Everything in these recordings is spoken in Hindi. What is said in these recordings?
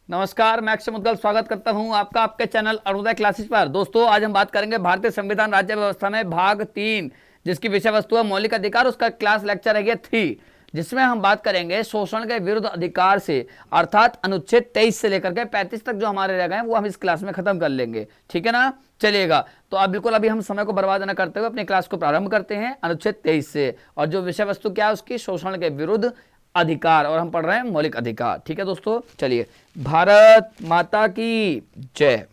नमस्कार, मैं अक्षय मुद्गल स्वागत करता हूं आपका आपके चैनल अरुणोदय क्लासेस पर। दोस्तों, आज हम बात करेंगे भारतीय संविधान राज्य व्यवस्था में भाग 3, जिसकी विषय वस्तु है मौलिक अधिकार। उसका क्लास लेक्चर है 3, जिसमें हम बात करेंगे शोषण के विरुद्ध अधिकार से, अर्थात अनुच्छेद 23 से लेकर के 35 तक जो हमारे रह गए हैं वो हम इस क्लास में खत्म कर लेंगे। ठीक है ना? चलिएगा, तो आप बिल्कुल अभी हम समय को बर्बाद न करते हुए अपनी क्लास को प्रारंभ करते हैं अनुच्छेद 23 से। और जो विषय वस्तु क्या है उसकी, शोषण के विरुद्ध अधिकार, और हम पढ़ रहे हैं मौलिक अधिकार। ठीक है दोस्तों, चलिए। भारत माता की जय।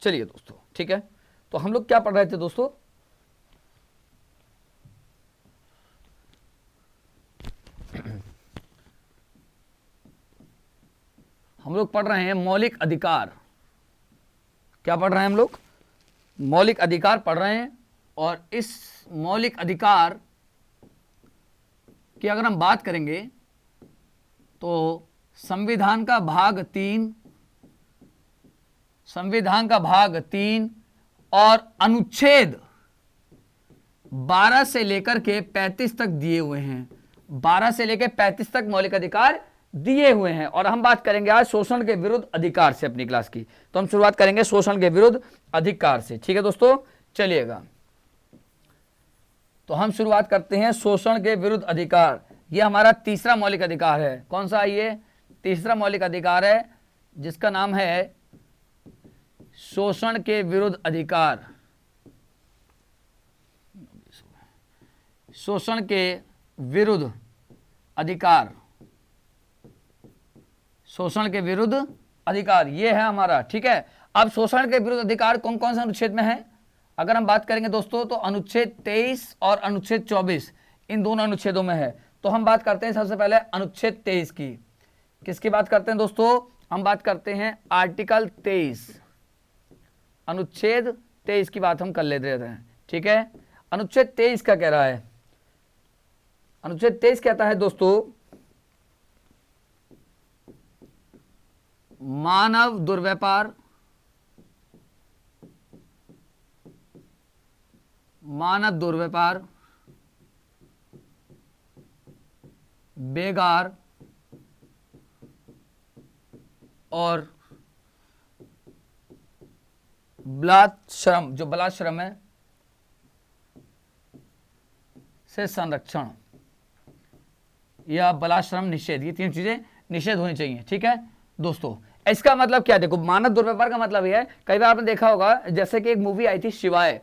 चलिए दोस्तों, ठीक है, तो हम लोग क्या पढ़ रहे थे दोस्तों? हम लोग पढ़ रहे हैं मौलिक अधिकार। क्या पढ़ रहे हैं हम लोग? मौलिक अधिकार पढ़ रहे हैं। और इस मौलिक अधिकार कि अगर हम बात करेंगे तो संविधान का भाग 3 और अनुच्छेद 12 से लेकर के 35 तक दिए हुए हैं। 12 से लेकर 35 तक मौलिक अधिकार दिए हुए हैं। और हम बात करेंगे आज शोषण के विरुद्ध अधिकार से अपनी क्लास की। तो हम शुरुआत करेंगे शोषण के विरुद्ध अधिकार से। ठीक है दोस्तों, चलिएगा, तो हम शुरुआत करते हैं शोषण के विरुद्ध अधिकार। यह हमारा तीसरा मौलिक अधिकार है। कौन सा? ये तीसरा मौलिक अधिकार है, जिसका नाम है शोषण के विरुद्ध अधिकार। शोषण के विरुद्ध अधिकार, शोषण के विरुद्ध अधिकार, ये है हमारा। ठीक है, अब शोषण के विरुद्ध अधिकार कौन कौन से अनुच्छेद में है? अगर हम बात करेंगे दोस्तों तो अनुच्छेद 23 और अनुच्छेद 24, इन दोनों अनुच्छेदों में है। तो हम बात करते हैं सबसे पहले अनुच्छेद 23 की। किसकी बात करते हैं दोस्तों? हम बात करते हैं आर्टिकल 23, अनुच्छेद 23 की बात हम कर लेते हैं। ठीक है, अनुच्छेद 23 क्या कह रहा है? अनुच्छेद 23 कहता है दोस्तों, मानव दुर्व्यापार, बेगार और बलात्श्रम, जो बलात्श्रम है, से संरक्षण या बलात्श्रम निषेध, ये तीन चीजें निषेध होनी चाहिए। ठीक है दोस्तों, इसका मतलब क्या? देखो, मानव दुर्व्यवहार का मतलब यह है, कई बार आपने देखा होगा, जैसे कि एक मूवी आई थी शिवाय,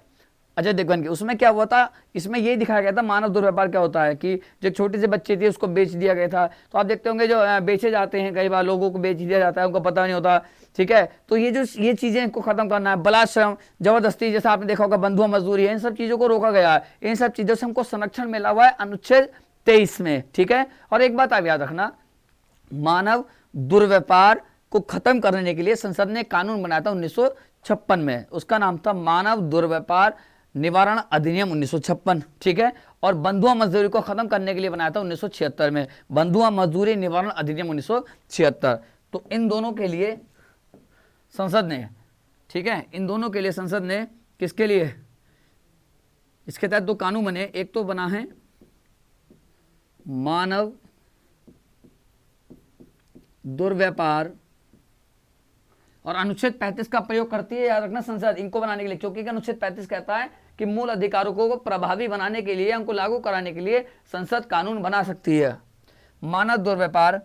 अजय देवगन की, उसमें क्या हुआ था, इसमें यही दिखाया गया था मानव दुर्व्यापार क्या होता है, कि जो छोटी सी बच्ची थी उसको बेच दिया गया था। तो आप देखते होंगे जो बेचे जाते हैं, कई बार लोगों को बेच दिया जाता है, उनको पता नहीं होता। ठीक है, तो ये चीजें इनको खत्म करना है। बलात्श्रम, जबरदस्ती, जैसा आपने देखा होगा बंधुआ मजदूरी है, इन सब चीजों को रोका गया है। इन सब चीजों से हमको संरक्षण मिला हुआ है अनुच्छेद 23 में। ठीक है, और एक बात आप याद रखना, मानव दुर्व्यापार को खत्म करने के लिए संसद ने कानून बनाया था 1956 में। उसका नाम था मानव दुर्व्यापार निवारण अधिनियम 1956। ठीक है, और बंधुआ मजदूरी को खत्म करने के लिए बनाया था 1976 में, बंधुआ मजदूरी निवारण अधिनियम 1976। तो इन दोनों के लिए संसद ने, ठीक है, इन दोनों के लिए संसद ने, किसके लिए? इसके तहत दो कानून बने। एक तो बना है मानव दुर्व्यापार, और अनुच्छेद 35 का प्रयोग करती है, याद रखना, संसद, इनको बनाने के लिए, क्योंकि अनुच्छेद 35 कहता है कि मूल अधिकारों को प्रभावी बनाने के लिए, उनको लागू कराने के लिए संसद कानून बना सकती है। मानव दुर्व्यापार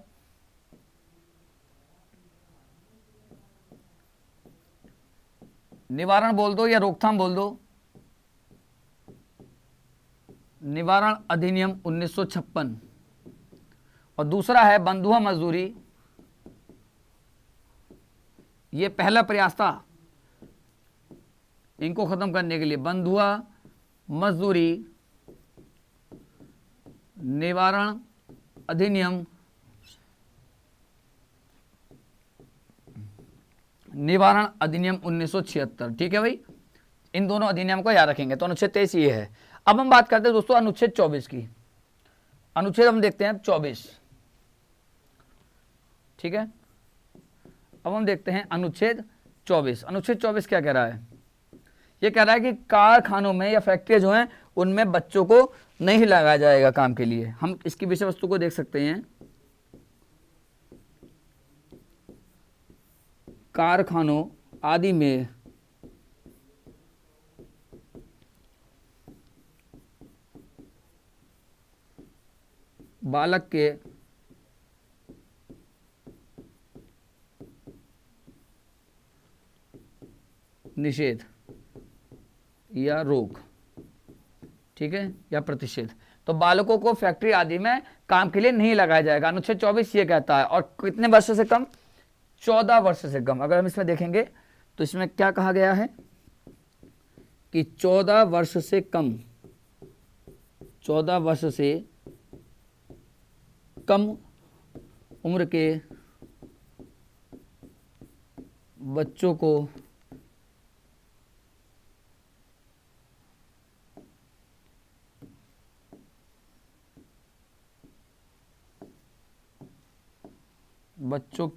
निवारण बोल दो या रोकथाम बोल दो, निवारण अधिनियम 1956। और दूसरा है बंधुआ मजदूरी, ये पहला प्रयास था इनको खत्म करने के लिए, बंधुआ मजदूरी निवारण अधिनियम 1976। ठीक है भाई, इन दोनों अधिनियम को याद रखेंगे। तो अनुच्छेद 23 ये है। अब हम बात करते हैं दोस्तों अनुच्छेद 24 की। अनुच्छेद हम देखते हैं 24। ठीक है, अब हम देखते हैं अनुच्छेद 24। अनुच्छेद 24 क्या कह रहा है? ये कह रहा है कि कारखानों में या फैक्ट्री जो हैं उनमें बच्चों को नहीं लगाया जाएगा काम के लिए। हम इसकी विषय वस्तु को देख सकते हैं। कारखानों आदि में बालक के निषेध या रोक, ठीक है, या प्रतिषेध। तो बालकों को फैक्ट्री आदि में काम के लिए नहीं लगाया जाएगा। अनुच्छेद 24 ये कहता है। और कितने वर्ष से कम? 14 वर्ष से कम। अगर हम इसमें देखेंगे तो इसमें क्या कहा गया है कि 14 वर्ष से कम, 14 वर्ष से कम उम्र के बच्चों को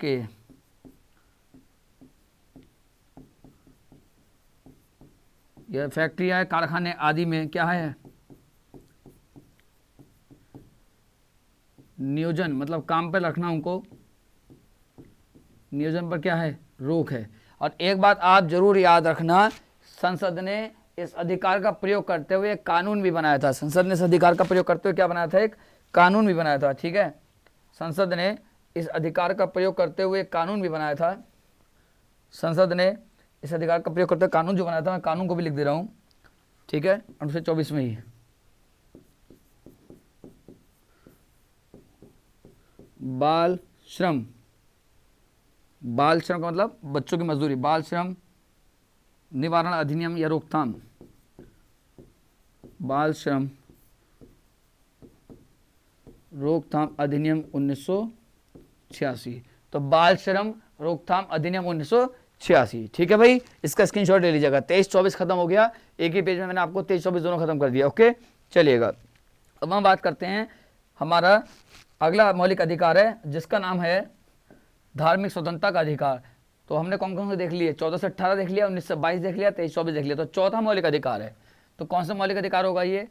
के यह फैक्ट्रियां है, कारखाने आदि में क्या है, नियोजन मतलब काम पर रखना, उनको नियोजन पर क्या है, रोक है। और एक बात आप जरूर याद रखना, संसद ने इस अधिकार का प्रयोग करते हुए एक कानून भी बनाया था। संसद ने इस अधिकार का प्रयोग करते हुए क्या बनाया था, एक कानून भी बनाया था, ठीक है। संसद ने इस अधिकार का प्रयोग करते हुए एक कानून भी बनाया था। संसद ने इस अधिकार का प्रयोग करते हुए कानून जो बनाया था, मैं कानून को भी लिख दे रहा हूं, ठीक है, अनुच्छेद 24 में ही। बाल श्रम, बाल श्रम का मतलब बच्चों की मजदूरी, बाल श्रम निवारण अधिनियम या रोकथाम, बाल श्रम रोकथाम अधिनियम 1986। तो बाल श्रम रोकथाम अधिनियम 1986, ठीक है भाई, इसका स्क्रीनशॉट ले लीजिएगा। 23-24 खत्म हो गया, एक ही पेज में मैंने आपको 23-24 दोनों खत्म कर दिया। ओके, चलिएगा। अब हम बात करते हैं, हमारा अगला मौलिक अधिकार है जिसका नाम है धार्मिक स्वतंत्रता का अधिकार। तो हमने कौन कौन से देख लिए, 14 से 18 देख लिया, 19 से 22 देख लिया, 23-24 देख लिया। तो चौथा मौलिक अधिकार है, तो कौन सा मौलिक अधिकार होगा, ये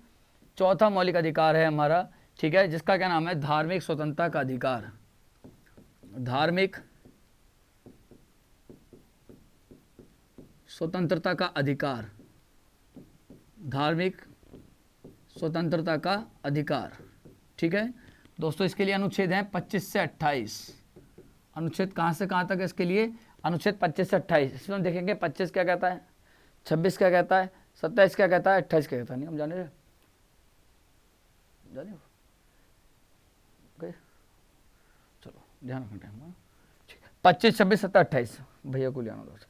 चौथा मौलिक अधिकार है हमारा, ठीक है, जिसका क्या नाम है, धार्मिक स्वतंत्रता का अधिकार। धार्मिक स्वतंत्रता का अधिकार, धार्मिक स्वतंत्रता का अधिकार, ठीक है दोस्तों। इसके लिए अनुच्छेद हैं 25 से 28। अनुच्छेद कहां से कहां तक है इसके लिए, अनुच्छेद 25 से 28। इसमें हम देखेंगे 25 क्या कहता है, 26 क्या कहता है, 27 क्या कहता है, 28 क्या कहता है, नहीं हम जाने चलो ध्यान रखना टाइम, ठीक है। 25, 26, 27, 28 भैया को ले आना दोस्तों,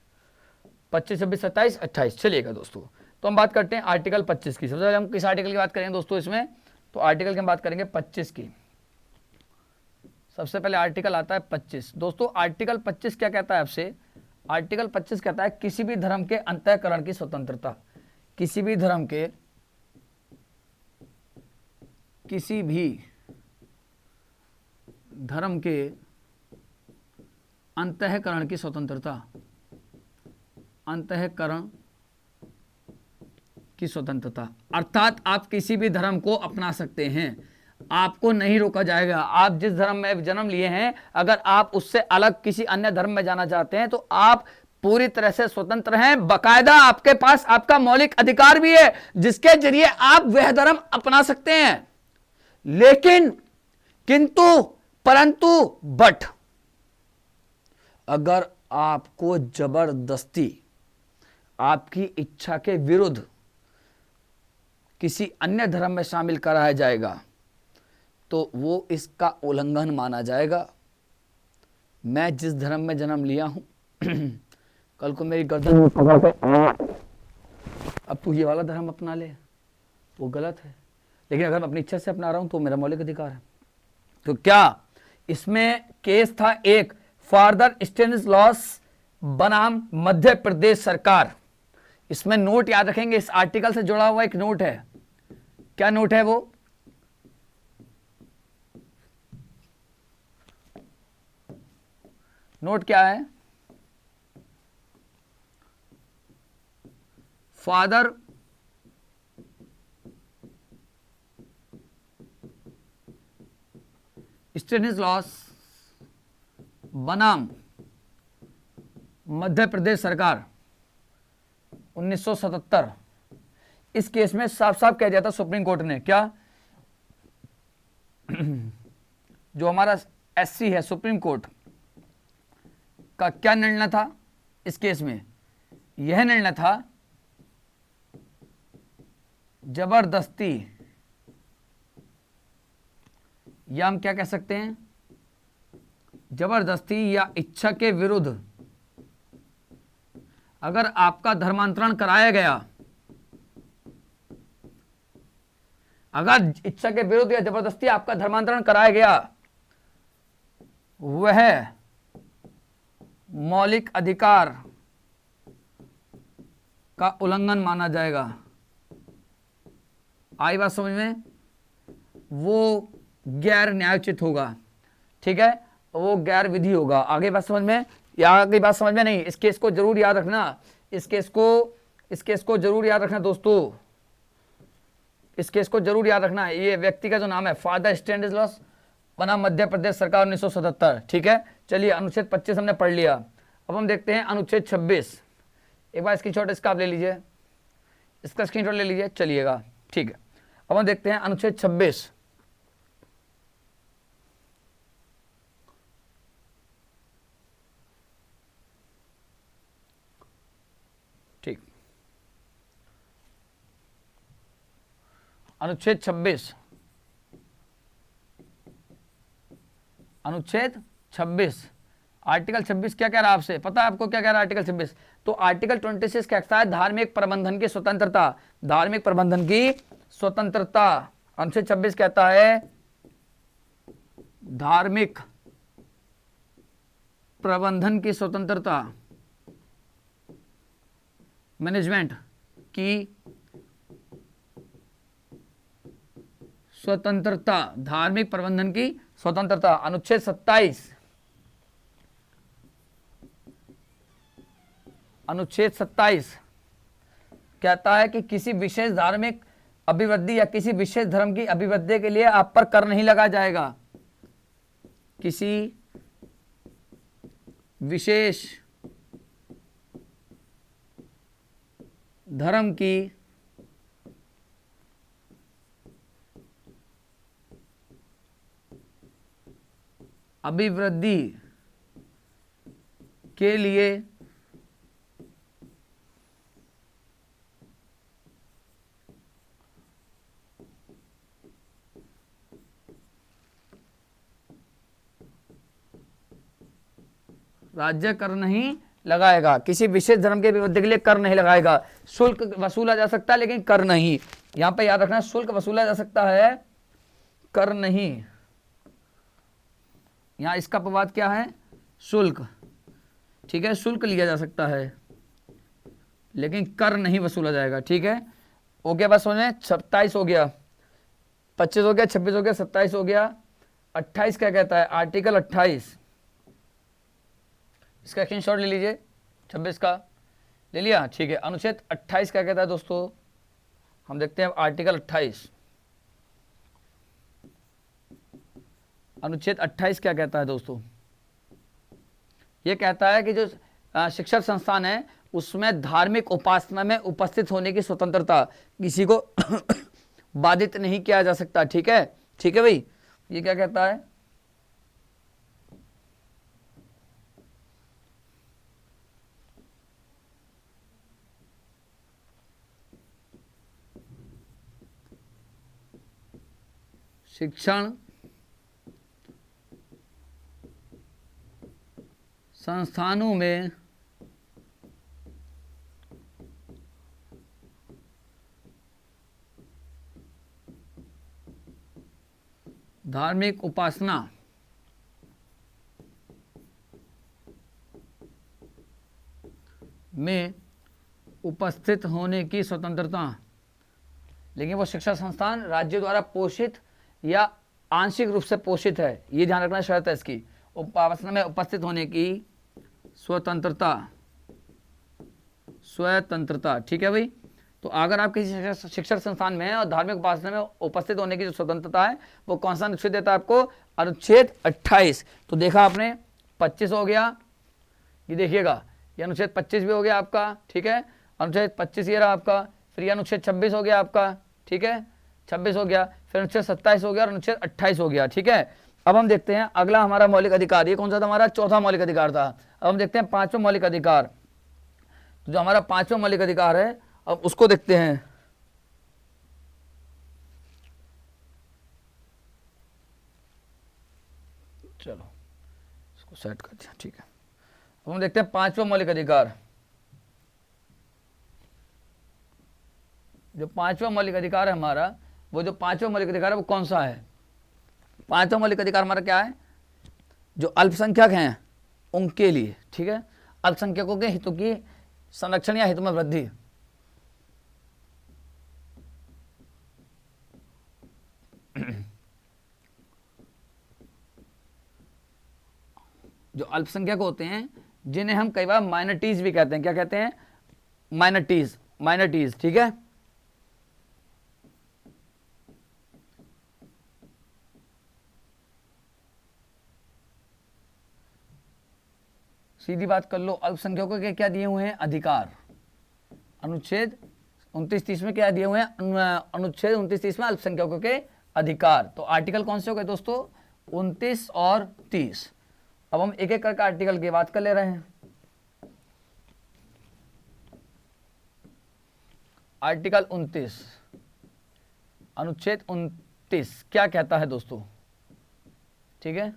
25, 26, 27, 28। चलिएगा दोस्तों, तो हम बात करते हैं आर्टिकल 25 की। सबसे पहले हम किस आर्टिकल की बात करेंगे दोस्तों इसमें, तो आर्टिकल की हम बात करेंगे 25 की। सबसे पहले आर्टिकल आता है 25। दोस्तों आर्टिकल 25 क्या कहता है आपसे, आर्टिकल 25 कहता है किसी भी धर्म के अंतःकरण की स्वतंत्रता, किसी भी धर्म के, किसी भी धर्म के अंतःकरण की स्वतंत्रता, अंतःकरण की स्वतंत्रता, अर्थात आप किसी भी धर्म को अपना सकते हैं, आपको नहीं रोका जाएगा। आप जिस धर्म में जन्म लिए हैं, अगर आप उससे अलग किसी अन्य धर्म में जाना चाहते हैं तो आप पूरी तरह से स्वतंत्र हैं। बकायदा आपके पास आपका मौलिक अधिकार भी है जिसके जरिए आप वह धर्म अपना सकते हैं। लेकिन, किंतु, परंतु, बट अगर आपको जबरदस्ती आपकी इच्छा के विरुद्ध किसी अन्य धर्म में शामिल कराया जाएगा तो वो इसका उल्लंघन माना जाएगा। मैं जिस धर्म में जन्म लिया हूं कल को मेरी गर्दन में पकड़ के अब तू ये वाला धर्म अपना ले, वो गलत है। लेकिन अगर मैं अपनी इच्छा से अपना रहा हूं तो मेरा मौलिक अधिकार है। तो क्या इसमें केस था एक, फादर स्टेनिस्लॉस बनाम मध्य प्रदेश सरकार। इसमें नोट याद रखेंगे, इस आर्टिकल से जुड़ा हुआ एक नोट है। क्या नोट है वो, नोट क्या है, फादर स्टेनिस्लॉस बनाम मध्य प्रदेश सरकार 1977। इस केस में साफ साफ कह दिया था सुप्रीम कोर्ट ने, क्या जो हमारा एससी है, सुप्रीम कोर्ट का क्या निर्णय था इस केस में? यह निर्णय था जबरदस्ती, या हम क्या कह सकते हैं, जबरदस्ती या इच्छा के विरुद्ध अगर आपका धर्मांतरण कराया गया, अगर इच्छा के विरुद्ध या जबरदस्ती आपका धर्मांतरण कराया गया, वह मौलिक अधिकार का उल्लंघन माना जाएगा। आई बात समझ में? वो गैर न्यायोचित होगा, ठीक है, वो गैर विधि होगा। आगे बात समझ में या आगे बात समझ में नहीं? इस केस को जरूर याद रखना, इस केस को जरूर याद रखना दोस्तों, इस केस को जरूर याद रखना। ये व्यक्ति का जो नाम है फादर स्टैनिस्लास बना मध्य प्रदेश सरकार 1977, ठीक है। चलिए अनुच्छेद 25 हमने पढ़ लिया। अब हम देखते हैं अनुच्छेद 26। एक बार स्क्रीनशॉट इसका आप ले लीजिए, इसका स्क्रीनशॉट ले लीजिए, चलिएगा, ठीक है। अब हम देखते हैं अनुच्छेद 26। ठीक, अनुच्छेद 26, अनुच्छेद 26, आर्टिकल 26 क्या कह रहा है आपसे पता है? आपको क्या कह रहा है आर्टिकल 26? तो आर्टिकल 26 कहता है धार्मिक प्रबंधन की स्वतंत्रता, धार्मिक प्रबंधन की स्वतंत्रता। अनुच्छेद 26 कहता है धार्मिक प्रबंधन की स्वतंत्रता, मैनेजमेंट की स्वतंत्रता, धार्मिक प्रबंधन की स्वतंत्रता। अनुच्छेद 27, अनुच्छेद 27 कहता है कि किसी विशेष धार्मिक अभिवृद्धि या किसी विशेष धर्म की अभिवृद्धि के लिए आप पर कर नहीं लगाया जाएगा। किसी विशेष धर्म की अभिवृद्धि के लिए राज्य कर नहीं लगाएगा। किसी विशेष धर्म के अभिवृद्धि के लिए कर नहीं लगाएगा। शुल्क वसूला जा सकता है लेकिन कर नहीं। यहां पे याद रखना, शुल्क वसूला जा सकता है, कर नहीं। यहां इसका अपवाद क्या है? शुल्क, ठीक है, शुल्क लिया जा सकता है लेकिन कर नहीं वसूला जाएगा, ठीक है। हो गया बस समझ? 27 हो गया, 25 हो गया, 26 हो गया, 27 हो गया। 28 क्या कहता है? आर्टिकल 28, इसका स्क्रीनशॉट ले लीजिए, 26 का ले लिया, ठीक है। अनुच्छेद 28 क्या कहता है दोस्तों? हम देखते हैं आर्टिकल 28, अनुच्छेद 28 क्या कहता है दोस्तों? यह कहता है कि जो शिक्षण संस्थान है उसमें धार्मिक उपासना में उपस्थित होने की स्वतंत्रता किसी को बाधित नहीं किया जा सकता, ठीक है, ठीक है भाई। ये क्या कहता है? शिक्षण संस्थानों में धार्मिक उपासना में उपस्थित होने की स्वतंत्रता, लेकिन वो शिक्षा संस्थान राज्य द्वारा पोषित या आंशिक रूप से पोषित है, ये ध्यान रखना शर्त है इसकी। उपासना में उपस्थित होने की स्वतंत्रता, स्वतंत्रता, ठीक है भाई। तो अगर आप किसी शिक्षण संस्थान में हैं और धार्मिक उपासना में उपस्थित होने की जो स्वतंत्रता है वो कौन सा अनुच्छेद देता है आपको? अनुच्छेद 28। तो देखा आपने, 25 हो गया, ये देखिएगा ये अनुच्छेद 25 भी हो गया आपका, ठीक है, अनुच्छेद 25 ये रहा आपका, फिर ये अनुच्छेद 26 हो गया आपका, ठीक है, 26 हो गया, फिर अनुच्छेद 27 हो गया और अनुच्छेद 28 हो गया, ठीक है। अब हम देखते हैं अगला हमारा मौलिक अधिकार, ये कौन सा था हमारा, चौथा मौलिक अधिकार था। अब हम देखते हैं पांचवा मौलिक अधिकार, तो जो हमारा पांचवा मौलिक अधिकार है अब उसको देखते हैं। चलो इसको सेट कर दिया, ठीक है। अब हम देखते हैं पांचवा मौलिक अधिकार। जो पांचवा मौलिक अधिकार है हमारा, वो जो पांचवा मौलिक अधिकार है वो कौन सा है। पांचवा मौलिक अधिकार हमारा क्या है, जो अल्पसंख्यक हैं उनके लिए, ठीक है, अल्पसंख्यकों के हितों की संरक्षण या हितों में वृद्धि। जो अल्पसंख्यक होते हैं जिन्हें हम कई बार माइनॉरिटीज भी कहते हैं, क्या कहते हैं, माइनॉरिटीज, माइनॉरिटीज, ठीक है। सीधी बात कर लो, अल्पसंख्यकों के क्या दिए हुए हैं, अधिकार। अनुच्छेद 29-30 में क्या दिए हुए हैं, अनुच्छेद 29-30 में अल्पसंख्यकों के अधिकार। तो आर्टिकल कौन से हो गए दोस्तों, 29 और 30। अब हम एक एक करके आर्टिकल की बात कर ले रहे हैं। आर्टिकल 29, अनुच्छेद 29 क्या कहता है दोस्तों, ठीक है।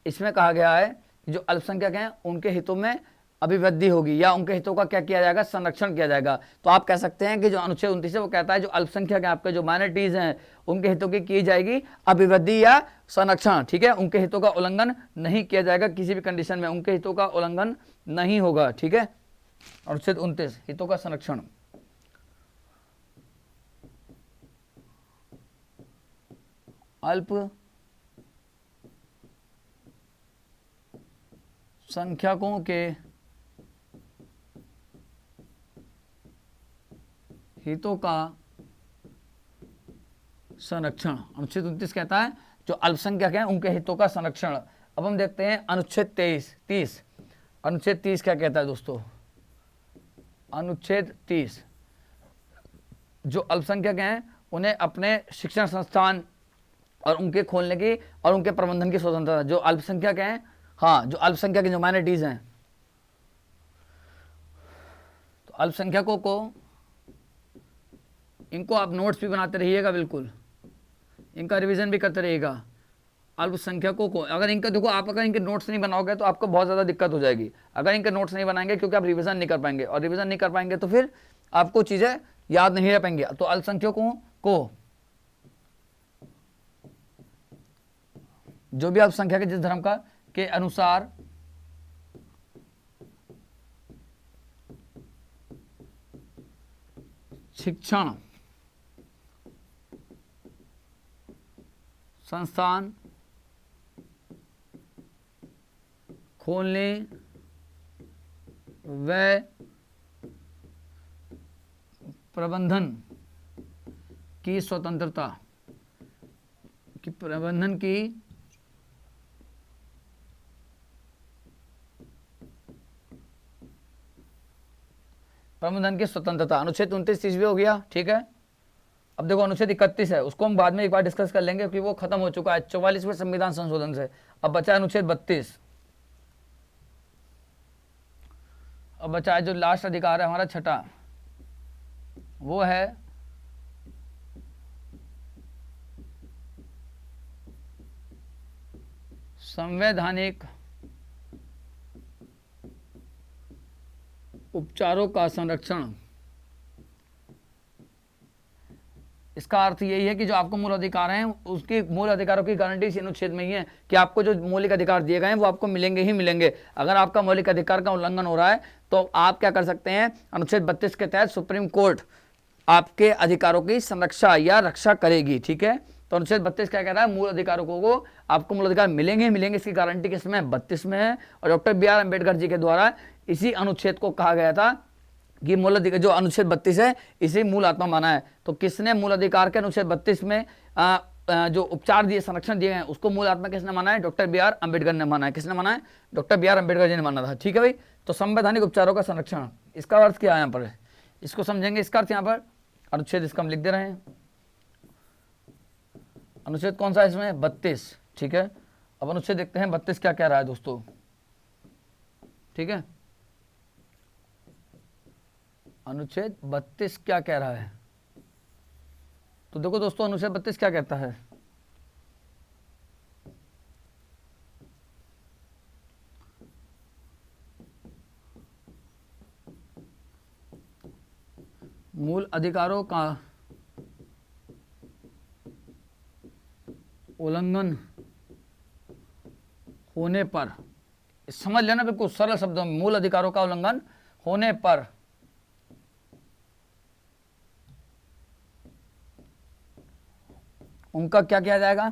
इसमें कहा गया है कि जो अल्पसंख्यक हैं उनके हितों में अभिवृद्धि होगी या उनके हितों का क्या किया जाएगा, संरक्षण किया जाएगा। तो आप कह सकते हैं कि जो अनुच्छेद 29 है वो कहता है जो अल्पसंख्यक हैं आपके, जो माइनॉरिटीज हैं, उनके हितों की जाएगी अभिवृद्धि या संरक्षण, ठीक है। उनके हितों का उल्लंघन नहीं किया जाएगा, किसी भी कंडीशन में उनके हितों का उल्लंघन नहीं होगा, ठीक है। अनुच्छेद 29 हितों का संरक्षण। अल्प संख्यकों के हितों का संरक्षण। अनुच्छेद 29 कहता है जो अल्पसंख्यक हैं उनके हितों का संरक्षण। अब हम देखते हैं अनुच्छेद 30। अनुच्छेद 30 क्या कहता है दोस्तों, अनुच्छेद 30 जो अल्पसंख्यक हैं उन्हें अपने शिक्षण संस्थान और उनके खोलने की और उनके प्रबंधन की स्वतंत्रता। जो अल्पसंख्यक हैं, हाँ, जो अल्पसंख्यक जो माइनॉरिटीज हैं, तो अल्पसंख्यकों को, इनको आप नोट्स भी बनाते रहिएगा, बिल्कुल इनका रिवीजन भी करते रहिएगा। अल्पसंख्यकों को अगर इनका देखो, आप अगर इनके नोट्स नहीं बनाओगे तो आपको बहुत ज़्यादा दिक्कत हो जाएगी। अगर इनके नोट्स नहीं बनाएंगे, क्योंकि आप रिवीजन नहीं कर पाएंगे, और रिवीजन नहीं कर पाएंगे तो फिर आपको चीज़ें याद नहीं रह पाएंगी। तो अल्पसंख्यकों को, जो भी अल्पसंख्यक है जिस धर्म का, के अनुसार शिक्षण संस्थान खोलने व प्रबंधन की स्वतंत्रता, की प्रबंधन की स्वतंत्रता। अनुच्छेद 29 भी हो गया, ठीक है। अब देखो अनुच्छेद 31 है, उसको हम बाद में एक बार डिस्कस कर लेंगे क्योंकि वो खत्म हो चुका है 44वें संविधान संशोधन से। अब बचा अनुच्छेद 32। अब बचा है जो लास्ट अधिकार है हमारा छठा, वो है संवैधानिक उपचारों का संरक्षण। इसका अर्थ यही है कि जो आपको मूल अधिकार हैं उसके मूल अधिकारों की गारंटी इस अनुच्छेद में ही है कि आपको जो मौलिक अधिकार दिए गए हैं वो आपको मिलेंगे ही मिलेंगे। अगर आपका मौलिक अधिकार का उल्लंघन हो रहा है तो आप क्या कर सकते हैं, अनुच्छेद 32 के तहत सुप्रीम कोर्ट आपके अधिकारों की संरक्षा या रक्षा करेगी, ठीक है। तो अनुच्छेद 32 क्या कह रहा है, मूल अधिकारों को आपको मूल अधिकार मिलेंगे ही मिलेंगे। इसकी गारंटी किसमें, 32 में है। और डॉक्टर BR अम्बेडकर जी के द्वारा इसी अनुच्छेद को कहा गया था कि मूल अधिकार, जो अनुच्छेद 32 है इसे मूल आत्मा माना है। तो किसने मूल अधिकार के अनुच्छेद 32 में जो उपचार दिए, संरक्षण दिए हैं, उसको मूल आत्मा किसने माना है? डॉक्टर बी आर अम्बेडकर ने माना है। किसने माना है? Doctor B are Ambedkar ji ने माना था। ठीक है भाई, तो संवैधानिक उपचारों का संरक्षण, इसका अर्थ क्या है यहाँ पर, इसको समझेंगे। इसका अर्थ यहाँ पर अनुच्छेद, इसका हम लिख दे रहे हैं, अनुच्छेद कौन सा है इसमें? 32। ठीक है, अब अनुच्छेद देखते हैं 32 क्या कह रहा है दोस्तों। ठीक है, अनुच्छेद 32 क्या कह रहा है? तो देखो दोस्तों, अनुच्छेद 32 क्या कहता है? मूल अधिकारों का उल्लंघन होने पर, समझ लेना बिल्कुल सरल शब्दों में, मूल अधिकारों का उल्लंघन होने पर उनका क्या किया जाएगा?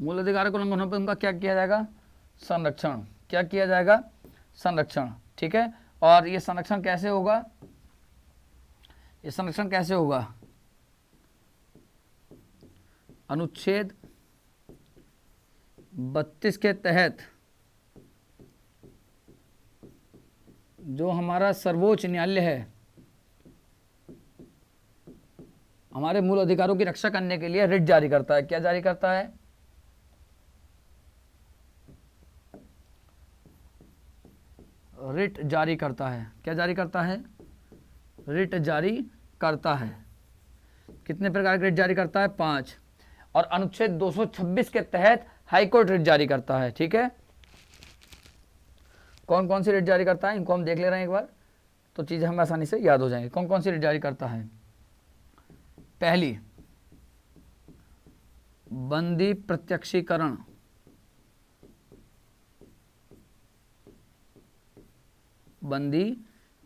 मूल अधिकारों का उल्लंघन होने पर उनका क्या किया जाएगा? संरक्षण। क्या किया जाएगा? संरक्षण। ठीक है, और ये संरक्षण कैसे होगा? ये संरक्षण कैसे होगा? अनुच्छेद 32 के तहत जो हमारा सर्वोच्च न्यायालय है, हमारे मूल अधिकारों की रक्षा करने के लिए रिट जारी करता है। क्या जारी करता है? रिट जारी करता है। क्या जारी करता है? रिट जारी करता है। कितने प्रकार के रिट जारी करता है? 5। और अनुच्छेद 226 के तहत हाईकोर्ट रिट जारी करता है। ठीक है, कौन कौन सी रिट जारी करता है, इनको हम देख ले रहे हैं एक बार, तो चीजें हमें आसानी से याद हो जाएंगी। कौन कौन सी रिट जारी करता है? पहली, बंदी प्रत्यक्षीकरण, बंदी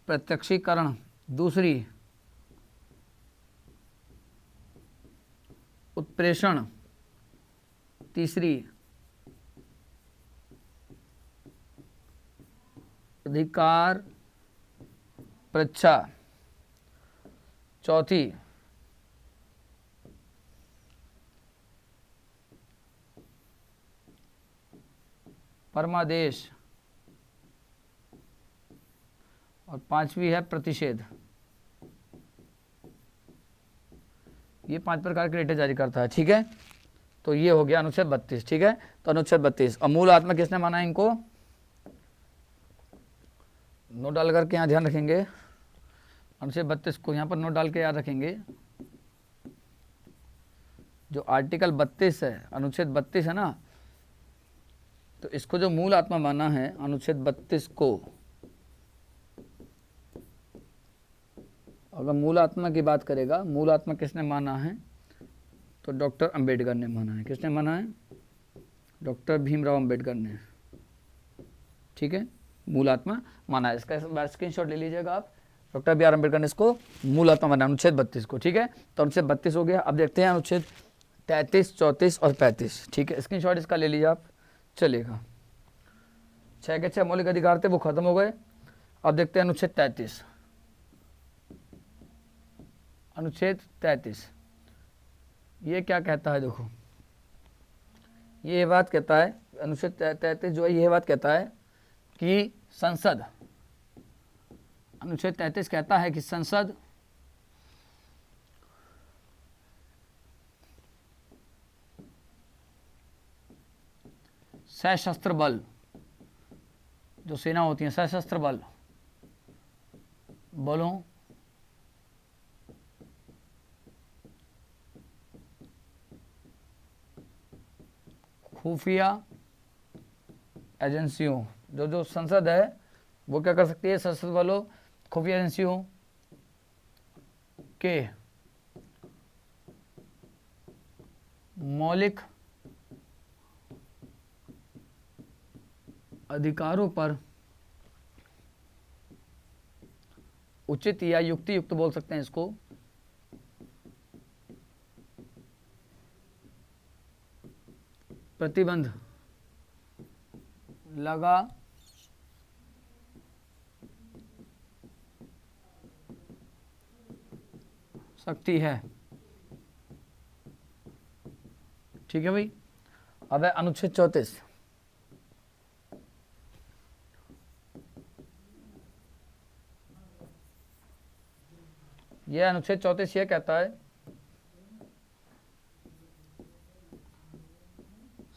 प्रत्यक्षीकरण। दूसरी, उत्प्रेषण। तीसरी, अधिकार परीक्षा। चौथी, परमादेश। और पांचवी है प्रतिषेध। ये 5 प्रकार के रिटें जारी करता है। ठीक है, तो ये हो गया अनुच्छेद 32। ठीक है, तो अनुच्छेद 32 अमूल आत्मा किसने माना है? इनको नोट डाल करके यहाँ ध्यान रखेंगे, अनुच्छेद 32 को यहाँ पर नोट डाल के याद रखेंगे। जो आर्टिकल 32 है, अनुच्छेद 32 है ना, तो इसको जो मूल आत्मा माना है अनुच्छेद 32 को, अगर मूल आत्मा की बात करेगा, मूल आत्मा किसने माना है? तो डॉक्टर अंबेडकर ने माना है। किसने माना है? डॉक्टर भीमराव अंबेडकर ने। ठीक है, मूल आत्मा माना है। इसका स्क्रीनशॉट ले लीजिएगा आप। डॉक्टर बी आर अम्बेडकर ने इसको मूल आत्मा माना, अनुच्छेद 32 को। ठीक है, तो अनुच्छेद 32 हो गया। अब देखते हैं अनुच्छेद 33, 34 और 35। ठीक है, स्क्रीनशॉट इसका ले लीजिए आप, चलेगा। 6 के 6 मौलिक अधिकार थे, वो खत्म हो गए। अब देखते हैं अनुच्छेद 33। अनुच्छेद 33 ये क्या कहता है? देखो, ये बात कहता है, अनुच्छेद 33 जो है ये बात कहता है कि संसद, अनुच्छेद 33 कहता है कि संसद सशस्त्र बल, जो सेना होती है, सशस्त्र बलों खुफिया एजेंसियों, जो संसद है वो क्या कर सकती है? सशस्त्र बलों, खुफिया एजेंसियों के मौलिक अधिकारों पर उचित या युक्ति युक्त बोल सकते हैं इसको, प्रतिबंध लगा सकती है। ठीक है भाई। अब है अनुच्छेद 34। यह अनुच्छेद 34 यह कहता है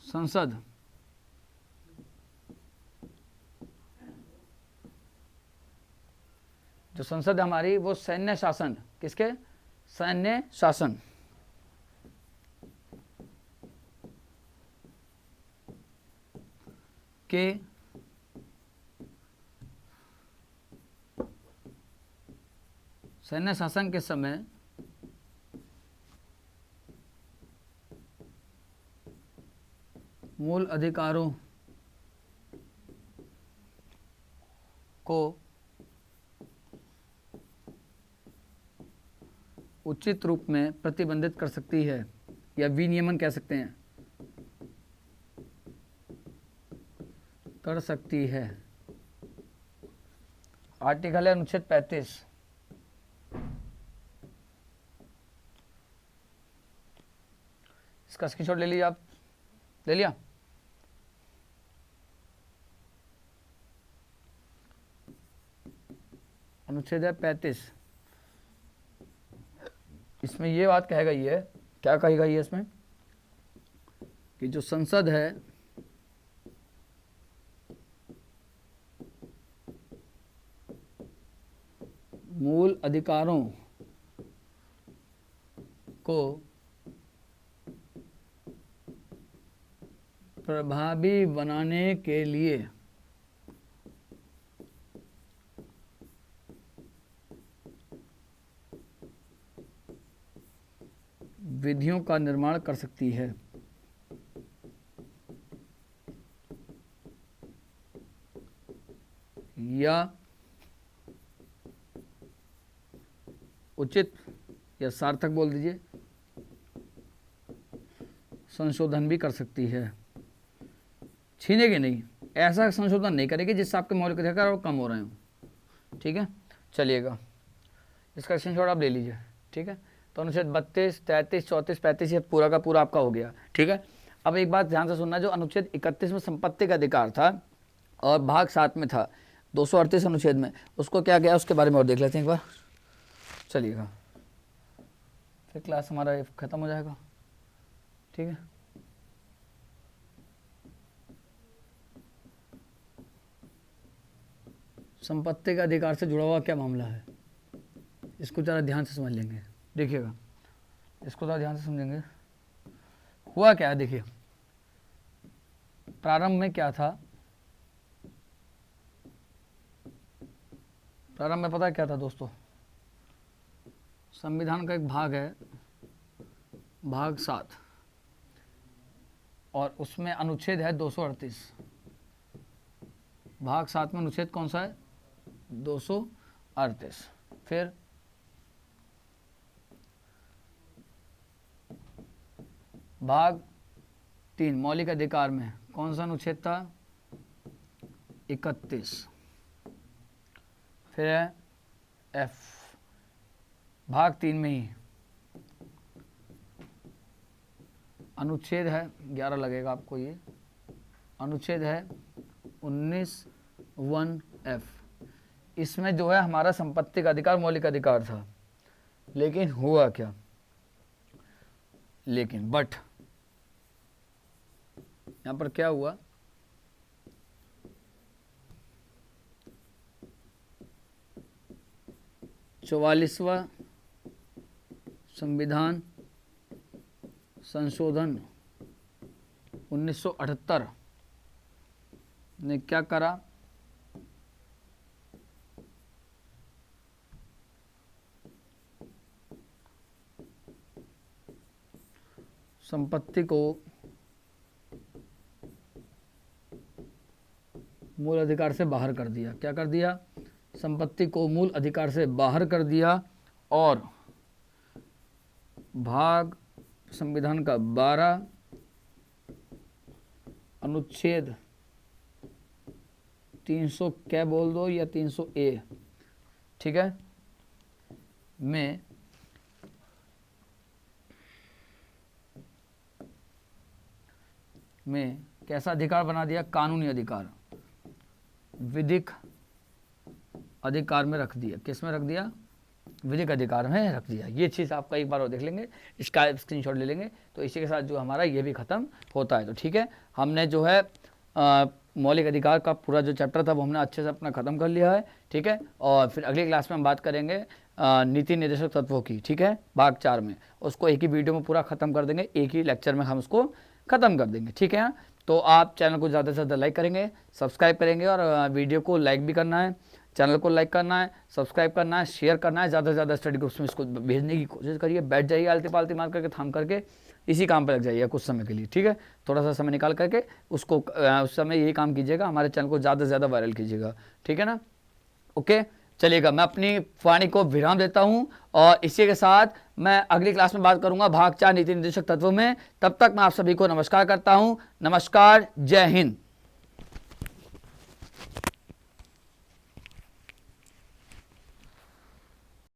संसद जो संसद है हमारी वो सैन्य शासन, किसके? सैन्य शासन के सैन्य शासन के समय मूल अधिकारों को उचित रूप में प्रतिबंधित कर सकती है, या विनियमन कह सकते हैं, कर सकती है। आर्टिकल है अनुच्छेद 35। इसका स्क्रीनशॉट ले लीजिए आप। ले लिया? अनुच्छेद है 35। इसमें ये बात कहेगा, ये क्या कहेगा ये इसमें कि जो संसद है मूल अधिकारों को प्रभावी बनाने के लिए विधियों का निर्माण कर सकती है। या उचित या सार्थक बोल दीजिए, संशोधन भी कर सकती है। छीनेगी नहीं, ऐसा संशोधन नहीं करेगी जिससे आपके मौलिक अधिकार और कम हो रहे हों। ठीक है, चलिएगा इसका स्क्रीनशॉट आप ले लीजिए। ठीक है, तो अनुच्छेद 32, 33, 34, 35 ये पूरा का पूरा आपका हो गया। ठीक है, अब एक बात ध्यान से सुनना, जो अनुच्छेद 31 में संपत्ति का अधिकार था और भाग 7 में था 238 अनुच्छेद में, उसको क्या गया उसके बारे में और देख लेते हैं एक बार। चलिएगा, फिर क्लास हमारा खत्म हो जाएगा। ठीक है, संपत्ति का अधिकार से जुड़ा हुआ क्या मामला है, इसको ज़रा ध्यान से समझ लेंगे। देखिएगा, इसको ज़रा ध्यान से समझेंगे। हुआ क्या है, देखिए प्रारंभ में क्या था। प्रारंभ में पता है क्या था दोस्तों, संविधान का एक भाग है भाग 7 और उसमें अनुच्छेद है 238। भाग 7 में अनुच्छेद कौन सा है? 238। फिर भाग 3 मौलिक अधिकार में कौन सा अनुच्छेद था? 31। फिर है एफ भाग 3 में ही अनुच्छेद है 11 लगेगा आपको, ये अनुच्छेद है 19(1)(f). इसमें जो है हमारा संपत्ति का अधिकार मौलिक अधिकार था। लेकिन हुआ क्या, बट यहां पर क्या हुआ, चौवालीसवां संविधान संशोधन 1978 ने क्या करा, संपत्ति को मूल अधिकार से बाहर कर दिया। क्या कर दिया? संपत्ति को मूल अधिकार से बाहर कर दिया और भाग संविधान का 12 अनुच्छेद 300 क्या बोल दो या 300A, ठीक है, में में कैसा अधिकार बना दिया, कानूनी अधिकार, विधिक अधिकार में रख दिया। किस में रख दिया, विधिक अधिकार में रख दिया। ये चीज़ आपका एक बार और देख लेंगे, इसका स्क्रीनशॉट ले लेंगे। तो इसी के साथ जो हमारा ये भी ख़त्म होता है। तो ठीक है, हमने जो है मौलिक अधिकार का पूरा जो चैप्टर था वो हमने अच्छे से अपना ख़त्म कर लिया है। ठीक है, और फिर अगली क्लास में हम बात करेंगे नीति निर्देशक तत्वों की। ठीक है, भाग 4 में उसको एक ही वीडियो में पूरा ख़त्म कर देंगे, एक ही लेक्चर में हम उसको ख़त्म कर देंगे। ठीक है, तो आप चैनल को ज़्यादा से ज़्यादा लाइक करेंगे, सब्सक्राइब करेंगे, और वीडियो को लाइक भी करना है, चैनल को लाइक करना है, सब्सक्राइब करना है, शेयर करना है, ज़्यादा से ज़्यादा स्टडी ग्रुप्स में इसको भेजने की कोशिश करिए। बैठ जाइए आलती पालती मार करके, थाम करके इसी काम पे लग जाइए कुछ समय के लिए। ठीक है, थोड़ा सा समय निकाल करके उसको उस समय यही काम कीजिएगा, हमारे चैनल को ज़्यादा से ज़्यादा वायरल कीजिएगा। ठीक है ना, ओके चलिएगा, मैं अपनी वाणी को विराम देता हूं, और इसी के साथ मैं अगली क्लास में बात करूंगा भाग 4 नीति निर्देशक तत्वों में। तब तक मैं आप सभी को नमस्कार करता हूं। नमस्कार, जय हिंद।